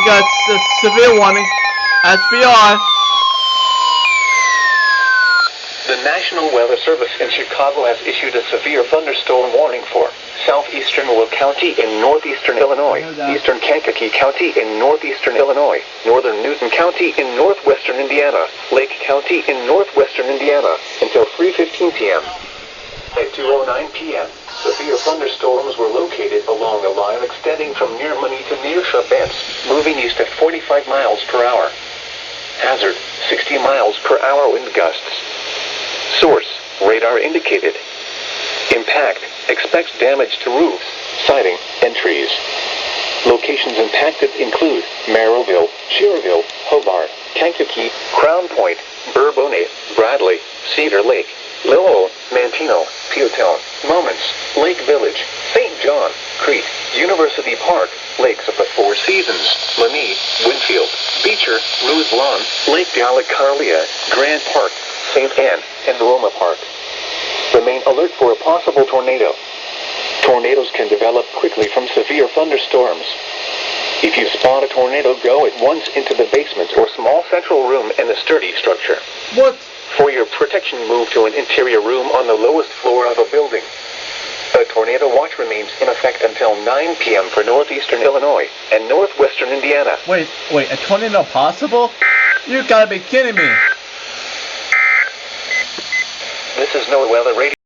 got a severe warning. SBI. The National Weather Service in Chicago has issued a severe thunderstorm warning for southeastern Will County in northeastern Illinois, eastern Kankakee County in northeastern Illinois, northern Newton County in northwestern Indiana, Lake County in northwestern Indiana, until 3:15 p.m. At 2:09 p.m., severe thunderstorms were located along a line extending from near Money to near Chavance, moving east at 45 miles per hour. Hazard, 60 miles per hour wind gusts. Source, radar indicated. Impact, expects damage to roofs, siding, and trees. Locations impacted include Merrillville, Schererville, Hobart, Kankakee, Crown Point, Bourbonnais, Bradley, Cedar Lake, Lowell, Manteno, Peotone, Moments, Lake Village, St. John, Crete, University Park, Lakes of the Four Seasons, Lanier, Winfield, Beecher, Rose Lawn, Lake Dalecarlia, Grand Park, St. Anne, and Roma Park. Remain alert for a possible tornado. Tornadoes can develop quickly from severe thunderstorms. If you spot a tornado, go at once into the basement or small central room in a sturdy structure. What? For your protection, move to an interior room on the lowest floor of a building. A tornado watch remains in effect until 9 p.m. for northeastern Illinois and northwestern Indiana. Wait, a tornado possible? You gotta be kidding me. This is NOAA Weather Radio.